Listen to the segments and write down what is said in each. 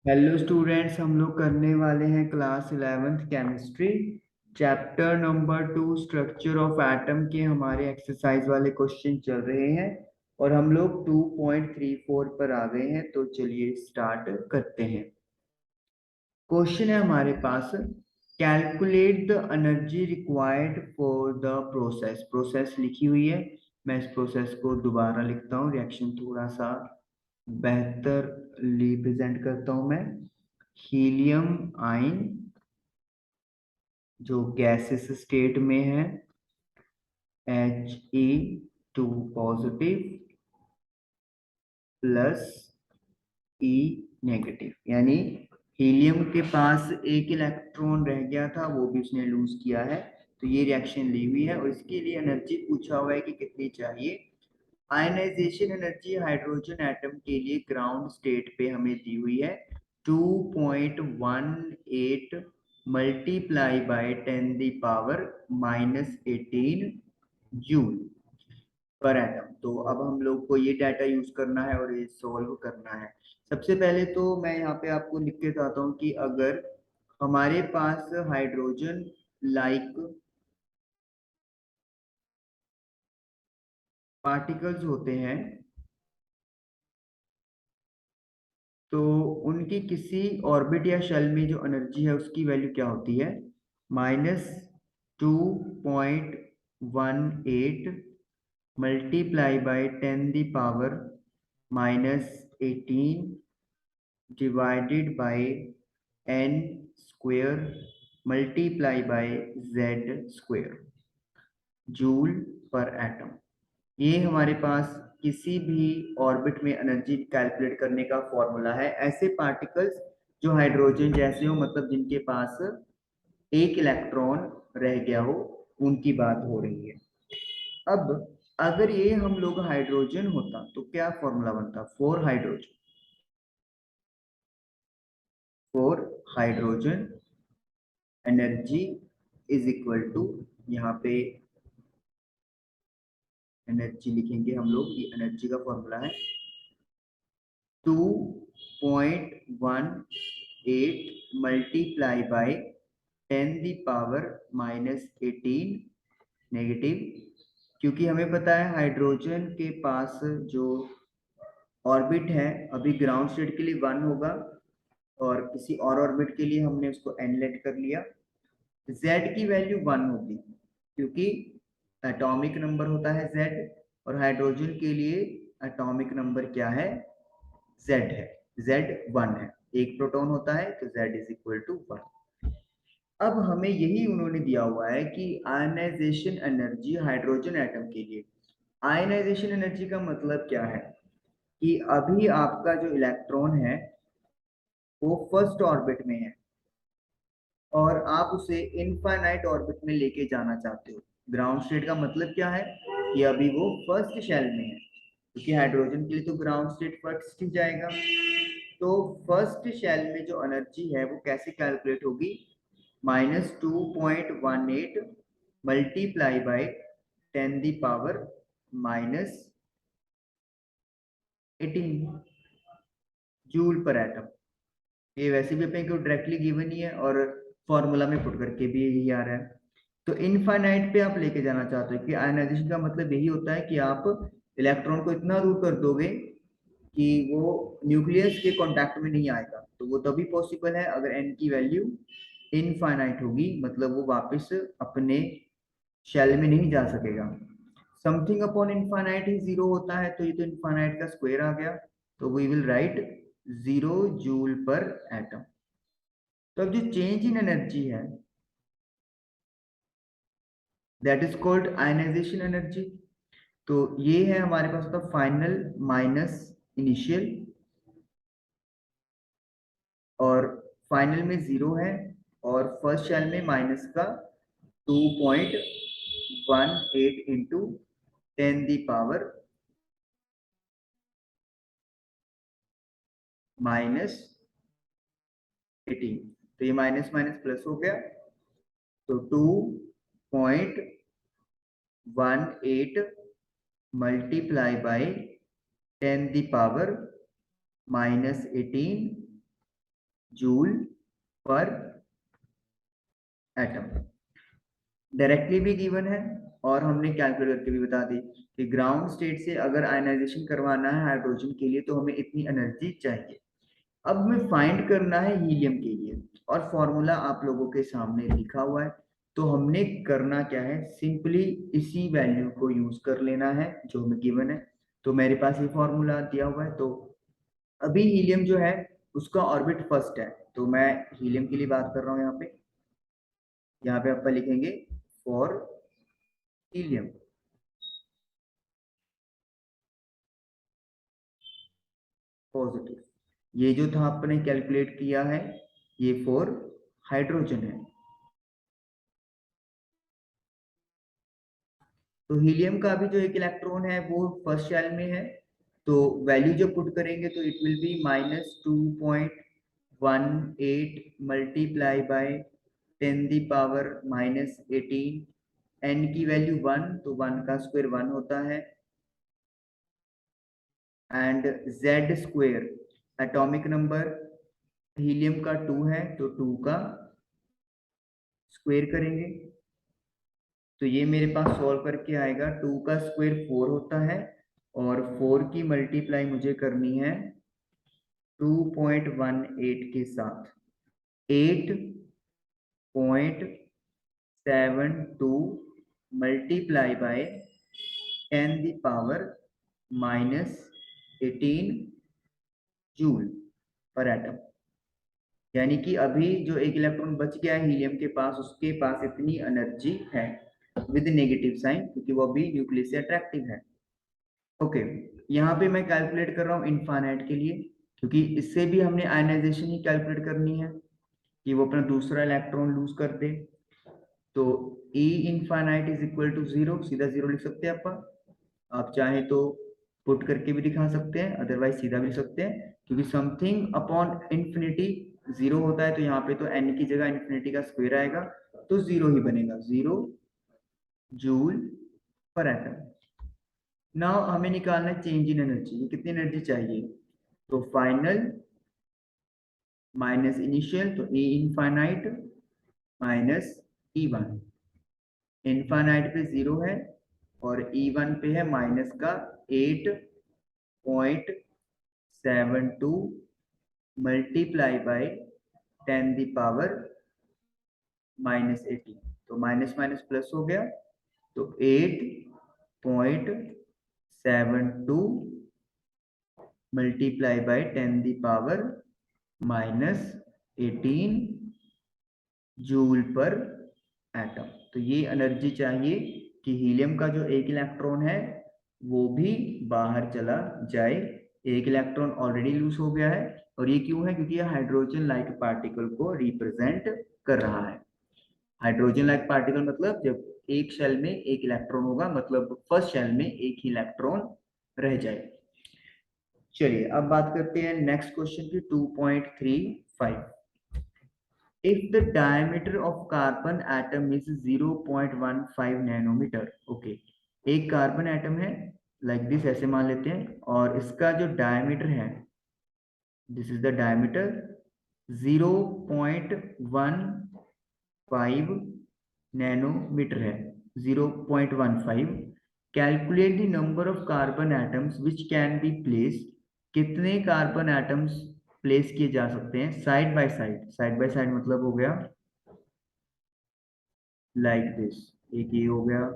Hello students, हम लोग करने वाले हैं class 11th chemistry chapter number 2 structure of atom के हमारे एक्सरसाइज वाले क्वेश्चन चल रहे हैं और हम लोग 2.34 पर आ गए हैं। तो चलिए स्टार्ट करते हैं। क्वेश्चन है हमारे पास, calculate the energy required for the process. Process लिखी हुई है, मैं इस प्रोसेस को दोबारा लिखता हूँ, रिएक्शन थोड़ा सा बेहतर रिप्रेजेंट करता हूँ मैं। हीलियम आयन जो गैसेस स्टेट में है, He2 positive plus E negative, यानी हीलियम के पास एक इलेक्ट्रॉन रह गया था, वो भी उसने लूज किया है। तो ये रिएक्शन ली हुई है और इसके लिए एनर्जी पूछा हुआ है कि कितनी चाहिए। आयनाइजेशन एनर्जी हाइड्रोजन एटम के लिए ग्राउंड स्टेट पे हमें दी हुई है 2.18 multiply bye 10 the power -18 joule पर एटम। तो अब हम लोग को ये डाटा यूज करना है और ये सॉल्व करना है। सबसे पहले तो मैं यहाँ पे आपको लिख के बताता हूँ कि अगर हमारे पास हाइड्रोजन लाइक पार्टिकल्स होते हैं तो उनकी किसी ऑर्बिट या शेल में जो एनर्जी है उसकी वैल्यू क्या होती है, -2.18 multiply bye 10 the power -18 divided by n square multiply by z square joule पर एटम। ये हमारे पास किसी भी ऑर्बिट में एनर्जी कैलकुलेट करने का फॉर्मूला है। ऐसे पार्टिकल्स जो हाइड्रोजन जैसे हो, मतलब जिनके पास एक इलेक्ट्रॉन रह गया हो, उनकी बात हो रही है। अब अगर ये हम लोग हाइड्रोजन होता तो क्या फॉर्मूला बनता, four hydrogen energy is equal to, यहाँ पे एनर्जी लिखेंगे हम लोग, ये एनर्जी का फॉर्मूला है 2.18 multiply bye 10 the power -18 negative. क्योंकि हमें पता है हाइड्रोजन के पास जो ऑर्बिट है अभी ग्राउंड स्टेट के लिए 1 होगा और किसी और ऑर्बिट के लिए हमने उसको n लेट कर लिया। z की वैल्यू 1 होगी क्योंकि एटॉमिक नंबर होता है z, और हाइड्रोजन के लिए एटॉमिक नंबर क्या है, z है। z 1 है, एक प्रोटॉन होता है तो z इज इक्वल टू 1। अब हमें यही उन्होंने दिया हुआ है कि आयनाइजेशन एनर्जी हाइड्रोजन एटम के लिए। आयनाइजेशन एनर्जी का मतलब क्या है कि अभी आपका जो इलेक्ट्रॉन है वो फर्स्ट ऑर्बिट में है और आप उसे इनफाइनाइट ऑर्बिट में लेके जाना चाहते हो। ग्राउंड स्टेट का मतलब क्या है कि अभी वो फर्स्ट शेल में है, क्योंकि हाइड्रोजन के लिए तो ग्राउंड स्टेट फर्स्ट ही जाएगा। तो फर्स्ट शेल में जो एनर्जी है वो कैसे कैलकुलेट होगी, -2.18 multiply bye 10 the power -18 joule पर एटम। ये वैसे भी अपने को डायरेक्टली गिवन ही है और फॉर्मूला में पुट करके भी यही आ रहा है। तो इनफाइनाइट पे आप लेके जाना चाहते हो कि आयनाइजेशन का मतलब यही होता है कि आप इलेक्ट्रॉन को इतना दूर कर दोगे कि वो न्यूक्लियस के कांटेक्ट में नहीं आएगा। तो वो तभी पॉसिबल है अगर n की वैल्यू इनफाइनाइट होगी, मतलब वो वापस अपने शेल में नहीं जा सकेगा। समथिंग अपॉन इनफाइनाइट ही जीरो होता है, तो ये तो इनफाइनाइट का स्क्वायर आ गया। तो वी विल राइट 0 जूल पर एटम। तो अब जो चेंज इन एनर्जी है that is called ionisation energy. तो ये है हमारे पास होता फाइनल माइनस इनिशियल, और फाइनल में 0 है और फर्स्ट शेल में माइनस का 2.18 इंटू 10 दी पावर -18। तो ये माइनस माइनस प्लस हो गया, तो 2.18 multiply bye 10 the power -18 joule पर एटम। डायरेक्टली भी गिवन है और हमने कैलकुलेट करके भी बता दी कि ग्राउंड स्टेट से अगर आयनाइजेशन करवाना है हाइड्रोजन के लिए तो हमें इतनी एनर्जी चाहिए। अब हमें फाइंड करना है हीलियम के लिए और फॉर्मूला आप लोगों के सामने लिखा हुआ है। तो हमने करना क्या है, सिंपली इसी वैल्यू को यूज कर लेना है जो हमें गिवन है। तो मेरे पास ये फॉर्मूला दिया हुआ है। तो अभी हीलियम जो है उसका ऑर्बिट फर्स्ट है, तो मैं हीलियम के लिए बात कर रहा हूँ। यहाँ पे आप लिखेंगे फॉर हीलियम पॉजिटिव। ये जो था आपने कैलकुलेट किया है ये फॉर हाइड्रोजन है। तो हीलियम का भी जो एक इलेक्ट्रॉन है वो फर्स्ट शेल में है। तो वैल्यू जब पुट करेंगे तो it will be -2.18 multiply by 10⁻⁻18। N की वैल्यू 1, तो 1 का स्क्वायर 1 होता है। And Z square atomic number helium का 2 है, तो 2 का स्क्वायर करेंगे। तो ये मेरे पास सॉल्व करके आएगा 2 का स्क्वायर 4 होता है और 4 की मल्टीप्लाई मुझे करनी है 2.18 के साथ। 8.72 मल्टीप्लाई बाय 10⁻⁻18 जूल पर एटम। यानी कि अभी जो एक इलेक्ट्रॉन बच गया है हीलियम के पास, उसके पास इतनी एनर्जी है विद नेगेटिव साइन, क्योंकि वो अभी न्यूक्लियस से अट्रैक्टिव है। ओके, यहाँ पे मैं कैलकुलेट कर रहा हूँ इनफाइनाइट के लिए, क्योंकि इससे भी हमने आयनाइजेशन ही कैलकुलेट करनी है कि वो अपना दूसरा इलेक्ट्रॉन लूज कर दे। तो E infinite is equal to 0, सीधा 0 लिख सकते हैं आप चाहें तो पुट करके भी दिखा सकते हैं, अदरवाइज सीधा भी लिख सकते हैं, क्योंकि समथिंग अपॉन इंफिनिटी 0 होता है। तो यहाँ पे तो n की जगह इंफिनिटी का स्क्वायर आएगा, तो 0 ही बनेगा, 0 जूल पर एटम। नाउ हमें निकालना है चेंज इन एनर्जी, कितनी एनर्जी चाहिए। तो फाइनल माइनस इनिशियल, तो E infinite minus E1। Infinite पे 0 है और E1 पे है माइनस का 8.72 मल्टीप्लाई बाय 10⁻⁻18। तो माइनस माइनस प्लस हो गया, तो 8.72 मल्टीप्लाई बाय 10⁻⁻18 जूल पर एटम। तो ये एनर्जी चाहिए कि हीलियम का जो एक इलेक्ट्रॉन है वो भी बाहर चला जाए। एक इलेक्ट्रॉन ऑलरेडी लूज हो गया है, और ये क्यों है, क्योंकि ये हाइड्रोजन लाइक पार्टिकल को रिप्रेजेंट कर रहा है। हाइड्रोजन लाइक पार्टिकल मतलब जब एक शेल में एक इलेक्ट्रॉन होगा, मतलब फर्स्ट शेल में एक ही इलेक्ट्रॉन रह जाए। चलिए अब बात करते हैं नेक्स्ट क्वेश्चन की 2.35। if the diameter of carbon atom is 0.15 nanometer, okay, एक कार्बन एटम है लाइक दिस, ऐसे मान लेते हैं, और इसका जो डायमीटर है, this is the diameter 0.15 nanometre है, 0.15। Calculate the number of carbon atoms which can be place, कितने कार्बन एटम्स प्लेस किए जा सकते हैं side by side. Side by side मतलब हो गया लाइक दिस, एक ये हो गया,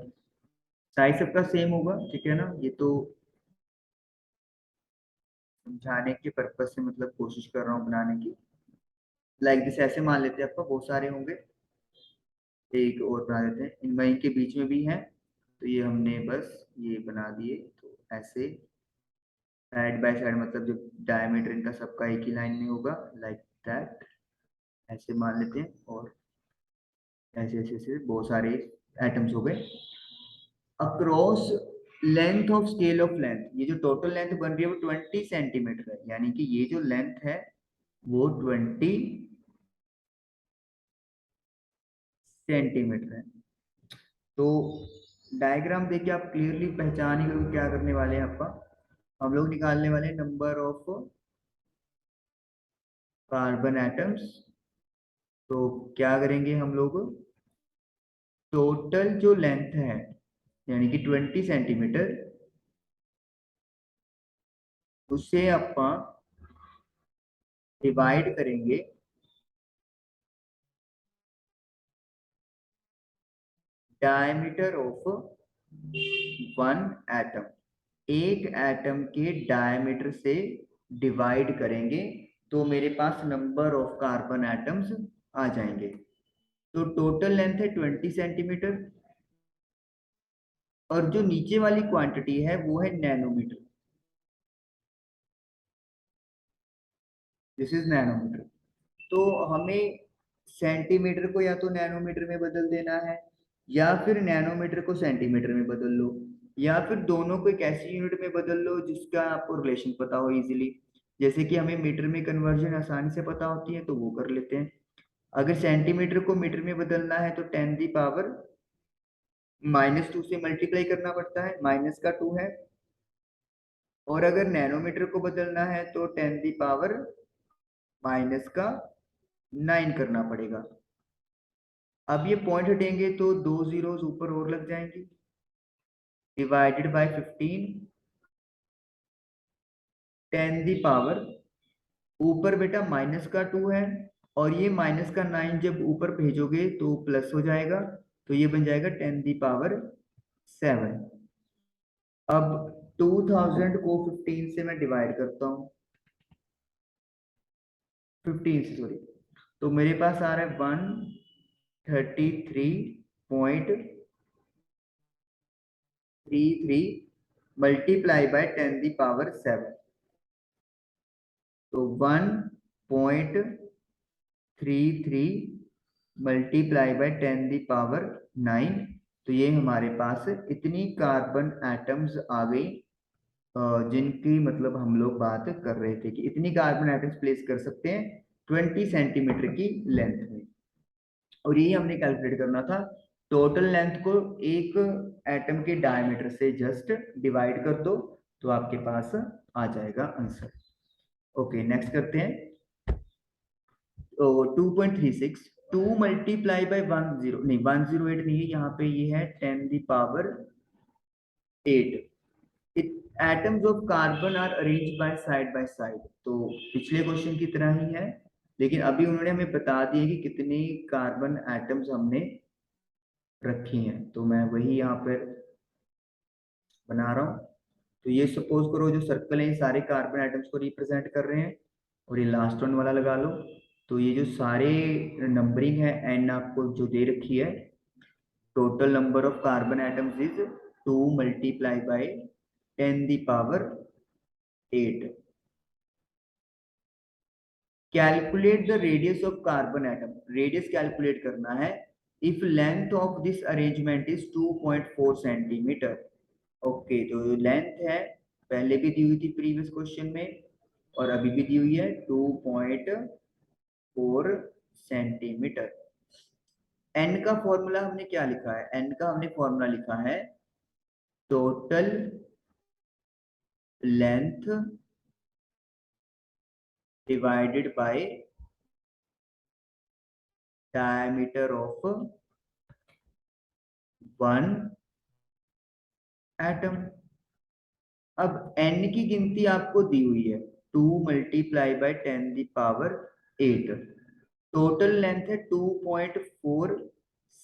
साइज सबका सेम होगा, ठीक है ना। ये तो समझाने के पर्पज से मतलब कोशिश कर रहा हूँ बनाने की। लाइक दिस ऐसे मान लेते हैं, आपका बहुत सारे होंगे, एक और बना देते हैं, इनमें इनके बीच में भी है, तो ये हमने बस ये बना दिए। तो ऐसे साइड बाय साइड मतलब जो डायमीटर इनका सबका एक ही लाइन में होगा, लाइक दैट, ऐसे मान लेते हैं। और ऐसे ऐसे ऐसे बहुत सारे एटम्स हो गए across length of scale of length. ये जो टोटल लेंथ बन रही है वो 20 सेंटीमीटर है, यानी कि ये जो लेंथ है वो 20 सेंटीमीटर है। तो डायग्राम देखिए आप क्लियरली पहचान ही लोग क्या करने वाले हैं। आपका हम लोग निकालने वाले नंबर ऑफ कार्बन एटम्स। तो क्या करेंगे हम लोग, टोटल जो लेंथ है यानी कि 20 सेंटीमीटर, उसे ਆਪਾਂ डिवाइड करेंगे डायमीटर ऑफ वन एटम। एक एटम के डायमीटर से डिवाइड करेंगे तो मेरे पास नंबर ऑफ कार्बन एटम्स आ जाएंगे। तो टोटल लेंथ है 20 सेंटीमीटर और जो नीचे वाली क्वांटिटी है वो है नैनोमीटर। This is nanometre. तो हमें सेंटीमीटर को या तो नैनोमीटर में बदल देना है या फिर नैनोमीटर को सेंटीमीटर में बदल लो, या फिर दोनों को एक ऐसी यूनिट में बदल लो जिसका आपको रिलेशन पता हो इजीली। जैसे कि हमें मीटर में कन्वर्जन आसानी से पता होती है तो वो कर लेते हैं। अगर सेंटीमीटर को मीटर में बदलना है तो 10 दी पावर -2 से मल्टीप्लाई करना पड़ता है, माइनस का 2 है। और अगर नैनोमीटर को बदलना है तो 10 दी पावर माइनस का 9 करना पड़ेगा। अब ये पॉइंट हटेंगे तो 2 जीरोस ऊपर और लग जाएंगे, डिवाइडेड बाय 15। 10 दी पावर ऊपर बेटा माइनस का 2 है और ये माइनस का 9 जब ऊपर भेजोगे तो प्लस हो जाएगा, तो ये बन जाएगा 10 दी पावर 7। अब 2000 को 15 से मैं डिवाइड करता हूँ, 15 से सॉरी, तो मेरे पास आ रहा है 133.33 मल्टीप्लाई बाय 10 दी पावर 7। तो 1.33 मल्टीप्लाई बाय 10 दी पावर 9। तो ये हमारे पास इतनी कार्बन एटम्स आ गई जिनकी मतलब हम लोग बात कर रहे थे कि इतनी कार्बन एटम्स प्लेस कर सकते हैं 20 सेंटीमीटर की लेंथ में। और यही हमने कैलकुलेट करना था। टोटल लेंथ को एक एटम के डायमीटर से जस्ट डिवाइड कर दो तो आपके पास आ जाएगा आंसर। ओके नेक्स्ट करते हैं। तो 2.36, 2 मल्टीप्लाई बाय 10 नहीं 108 नहीं है यहाँ पे, ये है 10 the power 8। Atoms of carbon are arrange by side. तो पिछले क्वेश्चन की तरह ही है, लेकिन अभी उन्होंने हमें बता दिया कि कितनी कार्बन एटम्स हमने रखी हैं, तो मैं वही यहाँ पर बना रहा हूँ। तो ये सपोज करो जो सर्कल है ये सारे कार्बन एटम्स को रिप्रेजेंट कर रहे हैं और ये लास्ट वन वाला लगा लो। तो ये जो सारे नंबरिंग है एन आपको जो दे रखी है, total number of carbon atoms is 2 multiply by 10 the power 8। Calculate the radius of carbon atom, radius calculate करना है if length of this arrangement is 2.4 centimetre. Okay तो लेंथ है पहले भी दी हुई थी प्रीवियस क्वेश्चन में और अभी भी दी हुई है 2.4 सेंटीमीटर। एन का फॉर्मूला हमने क्या लिखा है, एन का हमने फॉर्मूला लिखा है total length divided by diameter of one atom. अब n की गिनती आपको दी हुई है 2 multiply by 10 the power 8। Total length है 2.4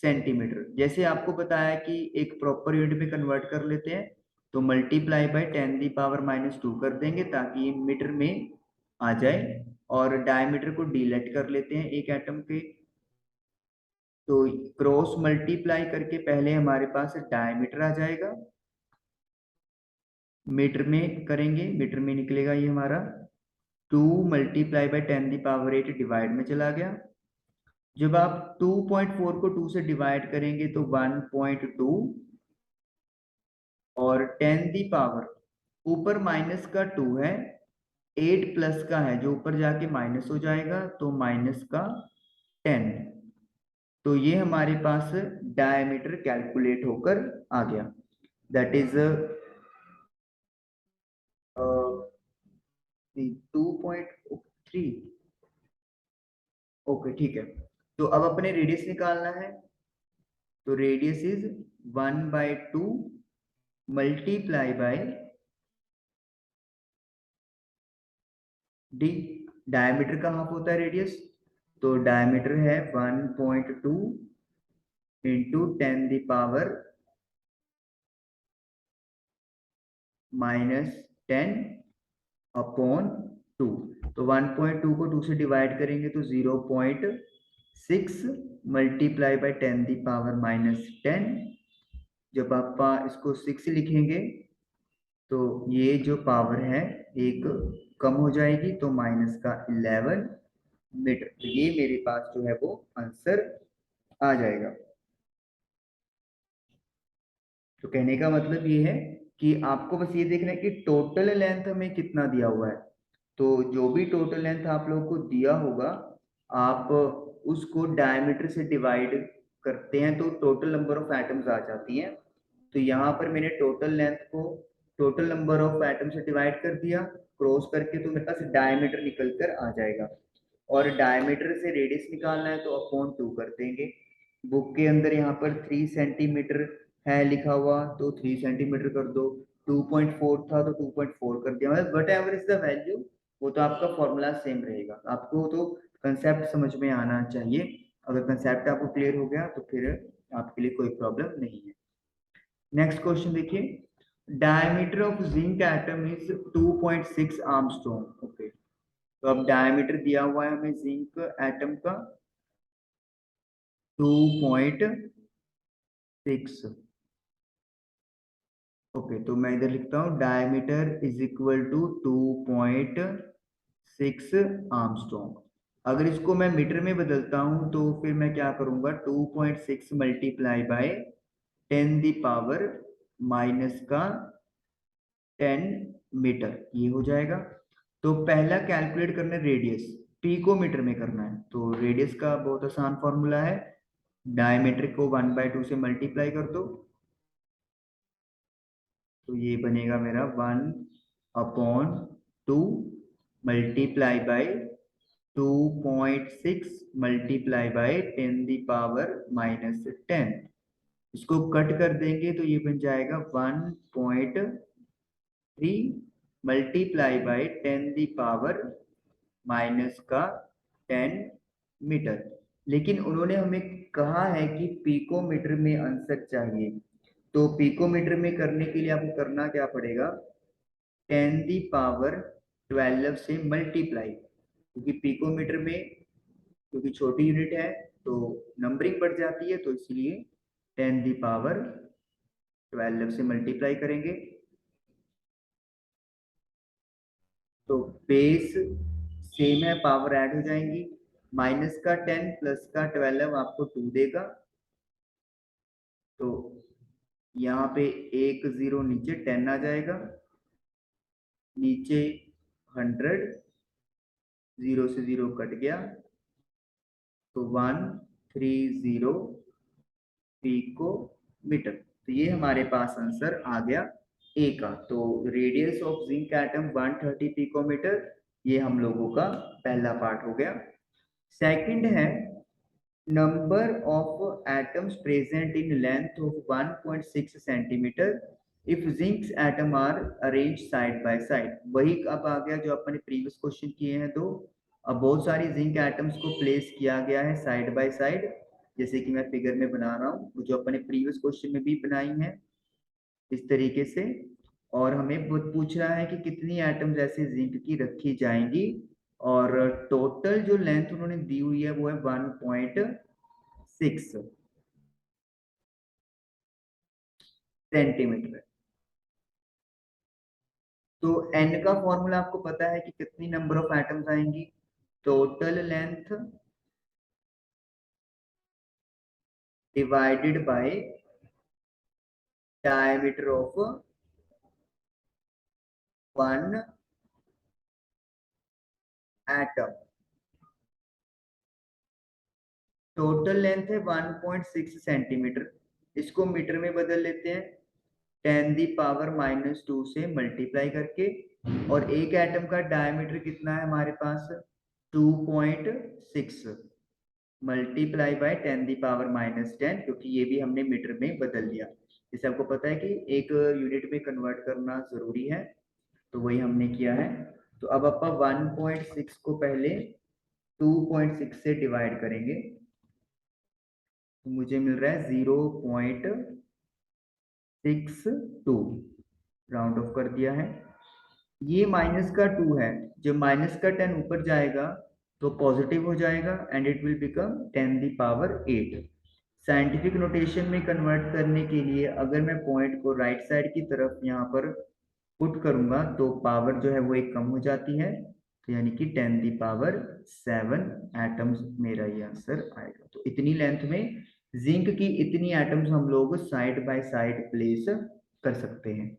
सेंटीमीटर। जैसे आपको बताया कि एक प्रॉपर यूनिट में कन्वर्ट कर लेते हैं तो मल्टीप्लाई बाय 10 दी पावर -2 कर देंगे ताकि ये मीटर में आ जाए, और डायमीटर को डिलीट कर लेते हैं एक एटम के। तो क्रॉस मल्टीप्लाई करके पहले हमारे पास डायमीटर आ जाएगा, मीटर में करेंगे मीटर में निकलेगा ये हमारा 2 multiply by 10 the power 8 divide में चला गया। जब आप 2.4 को 2 से डिवाइड करेंगे तो 1.2 और 10 दी पावर ऊपर माइनस का 2 है, 8 प्लस का है जो ऊपर जाके माइनस हो जाएगा तो माइनस का 10। तो ये हमारे पास डायमीटर कैलकुलेट होकर आ गया, दैट इज 2.3। ओके ठीक है। तो अब अपने रेडियस निकालना है, तो radius is 1/2 multiply by D. Diameter का हाफ होता है रेडियस, तो डायमीटर है 1.2 इंटू 10 -10 अपॉन 2। तो 1.2 को 2 से डिवाइड करेंगे तो 0.6 मल्टीप्लाई बाय 10 जब आप इसको 6 लिखेंगे तो ये जो पावर है एक कम हो जाएगी, तो माइनस का 11 मीटर। तो ये मेरे पास जो है वो आंसर आ जाएगा। तो कहने का मतलब ये है कि आपको बस ये देखना है कि टोटल लेंथ हमें कितना दिया हुआ है। तो जो भी टोटल लेंथ आप लोगों को दिया होगा, आप उसको डायमीटर से डिवाइड करते हैं तो टोटल नंबर ऑफ एटम्स आ जाती हैं। तो यहाँ पर मैंने टोटल लेंथ को टोटल नंबर ऑफ एटम से डिवाइड कर दिया क्रॉस करके, तो मेरे पास डायमीटर निकल कर आ जाएगा। और डायमीटर से रेडियस निकालना है तो अपॉन 2 कर देंगे। बुक के अंदर यहाँ पर 3 सेंटीमीटर है लिखा हुआ, तो 3 सेंटीमीटर कर दो। 2.4 था तो 2.4 कर दिया, मतलब what ever is the value, वो तो आपका फॉर्मूला सेम रहेगा। आपको तो कंसेप्ट समझ में आना चाहिए। अगर कंसेप्ट आपको क्लियर हो गया तो फिर आपके लिए कोई प्रॉब्लम नहीं है। नेक्स्ट क्वेश्चन देखिए, diameter of zinc atom is 2.6 Armstrong. Okay, तो अब डायमीटर दिया हुआ है हमें जिंक एटम का 2.6। ओके, तो मैं इधर लिखता हूँ diameter is equal to 2.6 Armstrong. अगर इसको मैं मीटर में बदलता हूँ तो फिर मैं क्या करूंगा, 2.6 मल्टीप्लाई बाय 10 माइनस का 10 मीटर, ये हो जाएगा। तो पहला कैलकुलेट करना है रेडियस, पीकोमीटर में करना है। तो रेडियस का बहुत आसान फॉर्मूला है, डायमीटर को 1/2 से मल्टीप्लाई कर दो, तो ये बनेगा मेरा 1/2 मल्टीप्लाई बाय 2.6 मल्टीप्लाई बाय 10 इसको कट कर देंगे तो ये बन जाएगा 1.3 मल्टीप्लाई बाय 10 का 10 मीटर। लेकिन उन्होंने हमें कहा है कि पिकोमीटर में आंसर चाहिए, तो पिकोमीटर में करने के लिए आपको करना क्या पड़ेगा, 10 से मल्टीप्लाई, क्योंकि पिकोमीटर में क्योंकि छोटी यूनिट है तो नंबरिंग बढ़ जाती है, तो इसलिए 10 से मल्टीप्लाई करेंगे। तो बेस सेम है, पावर ऐड हो जाएंगी। माइनस का 10 प्लस का 12 आपको 2 देगा, तो यहाँ पे एक जीरो नीचे 10 आ जाएगा, नीचे 100, जीरो से जीरो कट गया, तो 130 पिको मीटर। तो ये हमारे पास आंसर आ गया ए का। तो radius of zinc atom 130 picometre, ये हम लोगों का पहला पार्ट हो गया। सेकंड है number of atoms present in length of 1.6 centimetre if zincs atom are arrange side by side. वही अब आ गया जो अपने प्रीवियस क्वेश्चन किए हैं, दो। अब बहुत सारी जिंक एटम्स को प्लेस किया गया है साइड बाय साइड, जैसे कि मैं फिगर में बना रहा हूँ, जो अपने प्रीवियस क्वेश्चन में भी बनाई है इस तरीके से। और हमें पूछ रहा है कि कितनी एटम्स ऐसे जिंक की रखी जाएंगी, और टोटल जो लेंथ उन्होंने दी हुई है वो है 1.6 सेंटीमीटर। तो एन का फॉर्मूला आपको पता है कि कितनी नंबर ऑफ एटम्स आएंगी, total length divided by diameter of one atom. Total length है 1.6 सेंटीमीटर, इसको मीटर में बदल लेते हैं 10 -2 से मल्टीप्लाई करके। और एक एटम का डायमीटर कितना है हमारे पास, 2.6। मल्टीप्लाई बाय 10⁻⁻10, क्योंकि ये भी हमने मीटर में बदल दिया। जैसे आपको पता है कि एक यूनिट में कन्वर्ट करना जरूरी है, तो वही हमने किया है। तो अब अपन 1.6 को पहले 2.6 से डिवाइड करेंगे, तो मुझे मिल रहा है 0.62, राउंड ऑफ कर दिया है। ये माइनस का 2 है, जब माइनस का 10 ऊपर जाएगा तो पॉजिटिव हो जाएगा and it will become 10⁸। Scientific notation में कन्वर्ट करने के लिए अगर मैं पॉइंट को राइट साइड की तरफ यहाँ पर पुट करूंगा तो पावर जो है वो एक कम हो जाती है, तो यानी कि 10⁷ एटम्स मेरा ये आंसर आएगा। तो इतनी लेंथ में जिंक की इतनी एटम्स हम लोग साइड बाय साइड प्लेस कर सकते हैं।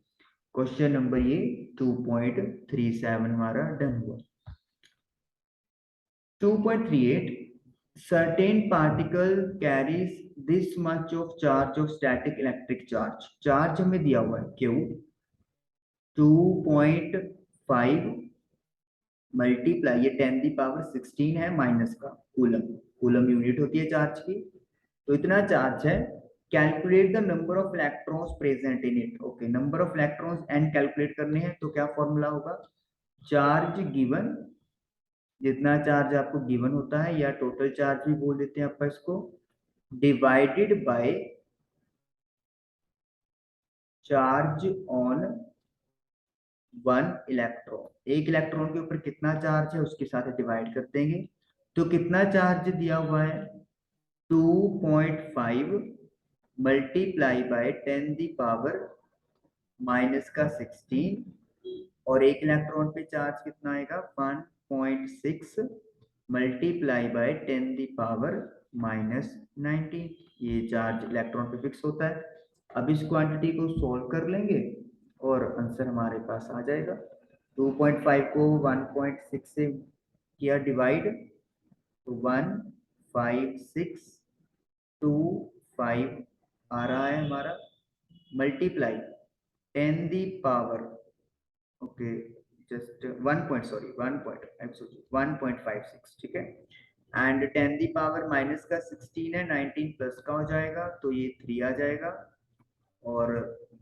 क्वेश्चन नंबर ये 2.37 हमारा डन हुआ। 2.38 certain particle carries this much of charge of static electric charge। Charge हमें दिया हुआ है Q 2.5 मल्टीप्लाई ये 10⁻16 है माइनस का कूलम, कूलम यूनिट होती है चार्ज की, तो इतना चार्ज है। Calculate the number of electrons present in it. Okay, number of electrons N calculate करने हैं, तो क्या फॉर्मूला होगा, चार्ज गिवन, जितना चार्ज आपको गिवन होता है या टोटल चार्ज भी बोल देते हैं आप इसको, divided by charge on 1 electron. एक इलेक्ट्रॉन के ऊपर कितना चार्ज है उसके साथ डिवाइड कर देंगे। तो कितना चार्ज दिया हुआ है 2.5 मल्टीप्लाई बाय 10⁻⁻16, और एक इलेक्ट्रॉन पे चार्ज कितना आएगा 1.6 मल्टीप्लाई बाय 10⁻⁻19। ये चार्ज इलेक्ट्रॉन पे फिक्स होता है। अब इस क्वांटिटी को सॉल्व कर लेंगे और आंसर हमारे पास आ जाएगा। 2.5 को 1.6 से किया डिवाइड, तो 15625 आ रहा है हमारा, मल्टीप्लाई 10⁻, ओके जस्ट 1.56, ठीक है, एंड 10⁻⁻16 है, 19 प्लस का हो जाएगा तो ये 3 आ जाएगा, और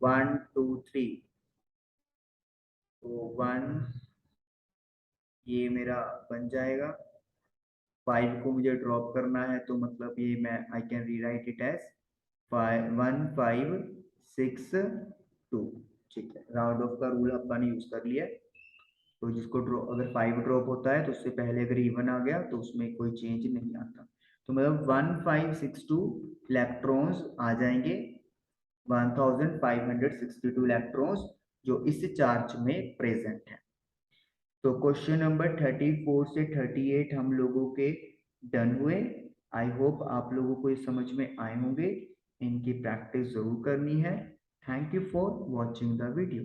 1 2 3, तो 1 ये मेरा बन जाएगा। 5 को मुझे ड्रॉप करना है, तो मतलब ये मैं I can rewrite it as 1562, ठीक है। राउंड ऑफ का रूल अपन ने यूज कर लिया है, तो जिसको ड्रॉप, अगर 5 ड्रॉप होता है तो उससे पहले अगर इवन आ गया तो उसमें कोई चेंज नहीं आता, तो मतलब 1562 इलेक्ट्रॉन्स आ जाएंगे, 1562 इलेक्ट्रॉन्स जो इस चार्ज में प्रेजेंट है। तो क्वेश्चन नंबर 34 से 38 हम लोगों के डन हुए। आई होप आप लोगों को ये समझ में आए होंगे, इनकी प्रैक्टिस जरूर करनी है। Thank you for watching the video.